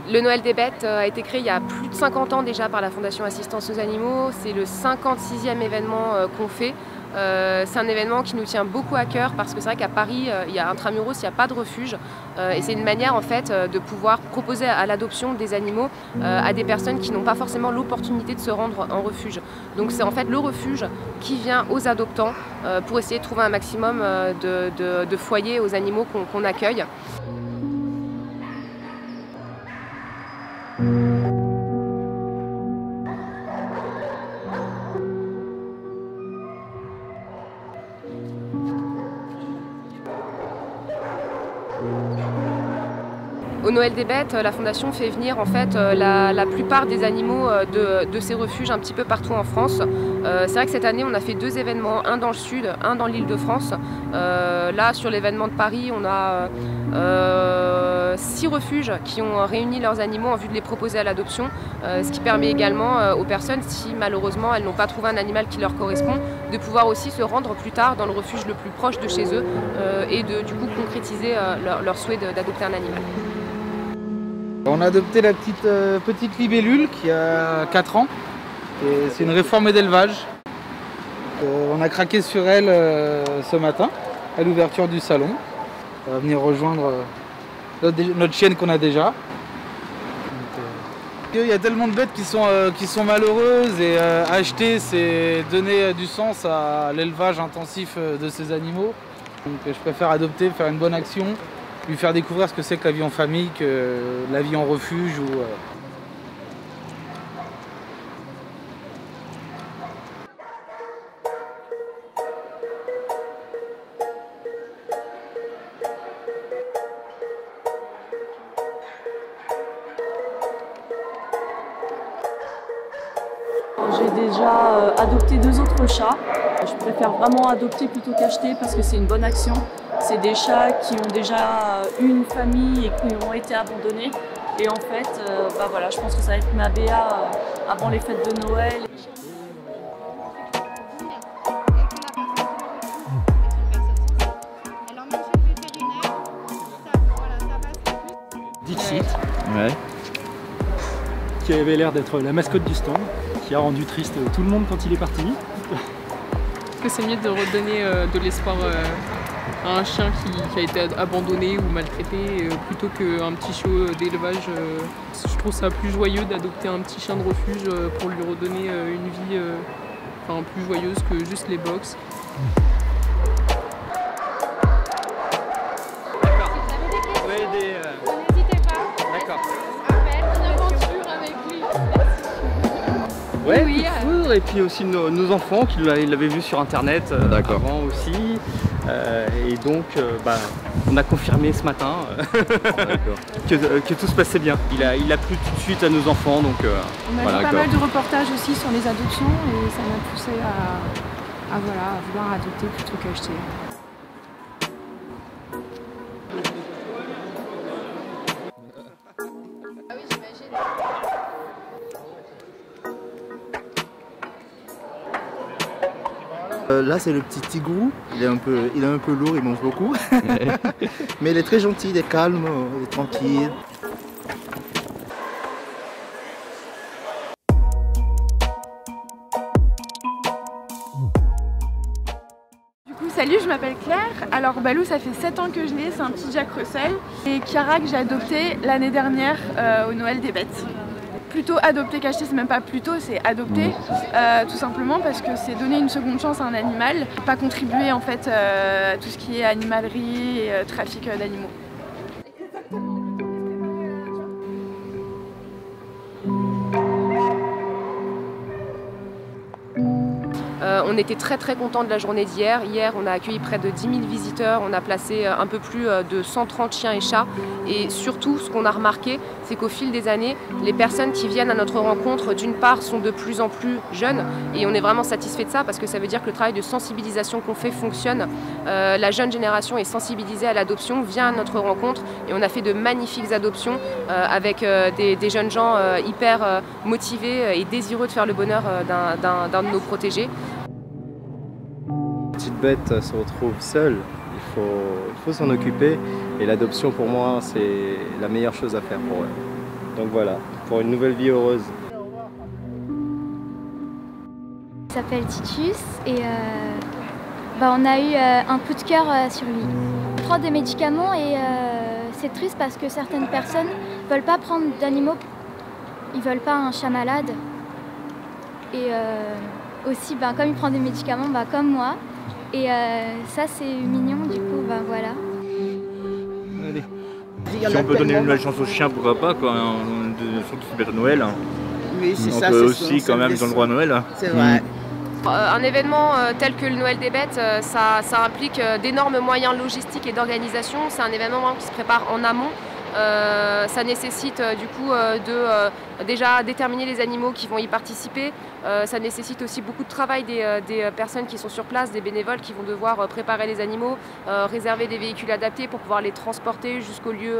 Le Noël des Bêtes a été créé il y a plus de 50 ans déjà par la Fondation Assistance aux Animaux. C'est le 56e événement qu'on fait. C'est un événement qui nous tient beaucoup à cœur parce que c'est vrai qu'à Paris, il y a intramuros, il n'y a pas de refuge. Et c'est une manière en fait de pouvoir proposer à l'adoption des animaux à des personnes qui n'ont pas forcément l'opportunité de se rendre en refuge. Donc c'est en fait le refuge qui vient aux adoptants pour essayer de trouver un maximum de foyers aux animaux qu'on accueille. Au Noël des Bêtes, la Fondation fait venir en fait la plupart des animaux de ces refuges un petit peu partout en France. C'est vrai que cette année on a fait 2 événements, un dans le sud, un dans l'Île-de-France. Là sur l'événement de Paris, on a 6 refuges qui ont réuni leurs animaux en vue de les proposer à l'adoption, ce qui permet également aux personnes, si malheureusement elles n'ont pas trouvé un animal qui leur correspond, de pouvoir aussi se rendre plus tard dans le refuge le plus proche de chez eux et de du coup concrétiser leur souhait d'adopter un animal. On a adopté la petite libellule qui a 4 ans. C'est une réforme d'élevage. On a craqué sur elle ce matin à l'ouverture du salon. Elle va venir rejoindre notre chienne qu'on a déjà. Il y a tellement de bêtes qui sont malheureuses et acheter c'est donner du sens à l'élevage intensif de ces animaux. Donc je préfère adopter, faire une bonne action, lui faire découvrir ce que c'est que la vie en famille, que la vie en refuge. J'ai déjà adopté 2 autres chats. Je préfère vraiment adopter plutôt qu'acheter parce que c'est une bonne action. C'est des chats qui ont déjà eu une famille et qui ont été abandonnés. Et en fait, voilà, je pense que ça va être ma BA avant les fêtes de Noël. Dixit, qui avait l'air d'être la mascotte du stand, qui a rendu triste tout le monde quand il est parti. Que c'est mieux de redonner de l'espoir à un chien qui a été abandonné ou maltraité plutôt qu'un petit chiot d'élevage. Je trouve ça plus joyeux d'adopter un petit chien de refuge pour lui redonner une vie plus joyeuse que juste les box. N'hésitez pas. D'accord. Une aventure avec lui. Ouais, oui, et puis aussi nos enfants qui l'avaient vu sur internet avant aussi. Et donc on a confirmé ce matin que tout se passait bien. Il a plu tout de suite à nos enfants. Donc, on a vu pas mal de reportages aussi sur les adoptions et ça m'a poussé à vouloir adopter plutôt qu'acheter. Là c'est le petit tigrou, il est un peu lourd, il mange beaucoup. Mais il est très gentil, il est calme, il est tranquille. Salut, je m'appelle Claire. Alors Balou, ça fait 7 ans que je l'ai, c'est un petit Jack Russell. Et Chiara que j'ai adopté l'année dernière au Noël des Bêtes. Plutôt adopter qu'acheter, c'est même pas plutôt, c'est adopter, tout simplement parce que c'est donner une seconde chance à un animal, pas contribuer en fait à tout ce qui est animalerie et trafic d'animaux. On était très contents de la journée d'hier. Hier, on a accueilli près de 10 000 visiteurs, on a placé un peu plus de 130 chiens et chats. Et surtout, ce qu'on a remarqué, c'est qu'au fil des années, les personnes qui viennent à notre rencontre, d'une part, sont de plus en plus jeunes. Et on est vraiment satisfait de ça parce que ça veut dire que le travail de sensibilisation qu'on fait fonctionne. La jeune génération est sensibilisée à l'adoption, vient à notre rencontre et on a fait de magnifiques adoptions avec des jeunes gens hyper motivés et désireux de faire le bonheur d'un de nos protégés. Les petites bêtes se retrouvent seules, il faut s'en occuper et l'adoption pour moi c'est la meilleure chose à faire pour eux. Donc voilà, pour une nouvelle vie heureuse. Il s'appelle Titus et on a eu un coup de cœur sur lui. Il prend des médicaments et c'est triste parce que certaines personnes ne veulent pas prendre d'animaux, ils ne veulent pas un chat malade. Et aussi, comme il prend des médicaments, comme moi. Et ça, c'est mignon, du coup, voilà. Allez. Si on peut donner une nouvelle chance aux chiens, pourquoi pas, quoi. Surtout super Noël. Oui, c'est ça. On peut aussi, quand même, ils ont le droit à Noël. C'est vrai. Un événement tel que le Noël des bêtes, ça implique d'énormes moyens logistiques et d'organisation. C'est un événement qui se prépare en amont. Ça nécessite du coup déjà déterminer les animaux qui vont y participer. Ça nécessite aussi beaucoup de travail des personnes qui sont sur place, des bénévoles qui vont devoir préparer les animaux, réserver des véhicules adaptés pour pouvoir les transporter jusqu'au lieu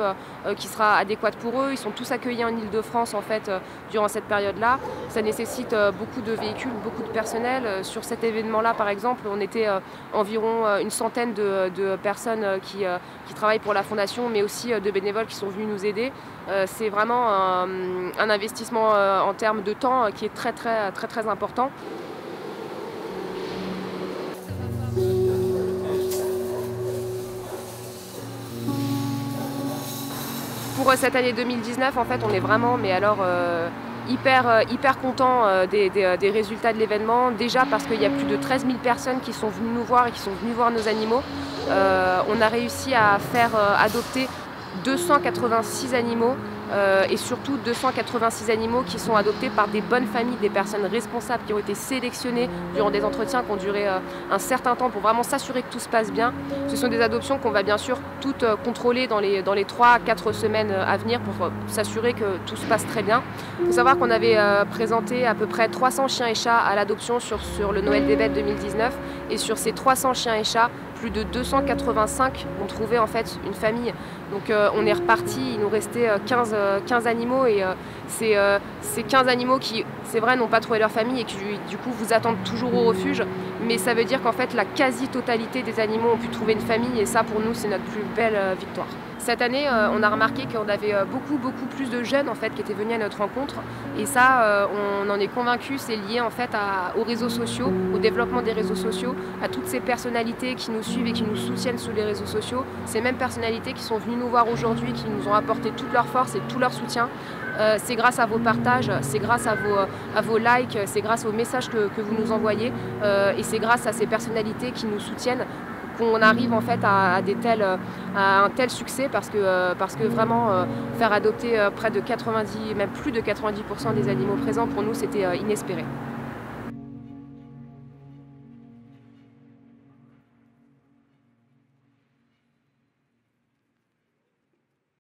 qui sera adéquat pour eux. Ils sont tous accueillis en Île-de-France en fait durant cette période-là. Ça nécessite beaucoup de véhicules, beaucoup de personnel. Sur cet événement-là par exemple, on était environ une centaine de personnes qui travaillent pour la fondation, mais aussi de bénévoles qui sont venus nous aider. C'est vraiment un investissement en termes de temps qui est très important. Pour cette année 2019, en fait, on est vraiment, mais alors hyper content des résultats de l'événement. Déjà parce qu'il y a plus de 13 000 personnes qui sont venues nous voir et qui sont venues voir nos animaux. On a réussi à faire adopter 286 animaux et surtout 286 animaux qui sont adoptés par des bonnes familles, des personnes responsables qui ont été sélectionnées durant des entretiens qui ont duré un certain temps pour vraiment s'assurer que tout se passe bien. Ce sont des adoptions qu'on va bien sûr toutes contrôler dans les 3-4 semaines à venir pour s'assurer que tout se passe très bien. Il faut savoir qu'on avait présenté à peu près 300 chiens et chats à l'adoption sur le Noël des bêtes 2019 et sur ces 300 chiens et chats, plus de 285 ont trouvé en fait une famille. Donc on est reparti, il nous restait 15 animaux et ces 15 animaux qui, c'est vrai, n'ont pas trouvé leur famille et qui du coup vous attendent toujours au refuge. Mais ça veut dire qu'en fait la quasi-totalité des animaux ont pu trouver une famille et ça pour nous c'est notre plus belle victoire. Cette année on a remarqué qu'on avait beaucoup plus de jeunes en fait qui étaient venus à notre rencontre et ça on en est convaincu, c'est lié en fait aux réseaux sociaux, au développement des réseaux sociaux, à toutes ces personnalités qui nous suivent et qui nous soutiennent sur les réseaux sociaux, ces mêmes personnalités qui sont venues nous voir aujourd'hui, qui nous ont apporté toute leur force et tout leur soutien. C'est grâce à vos partages, c'est grâce à vos likes, c'est grâce aux messages que vous nous envoyez et c'est grâce à ces personnalités qui nous soutiennent qu'on arrive en fait à un tel succès parce que vraiment faire adopter près de 90, même plus de 90% des animaux présents pour nous c'était inespéré.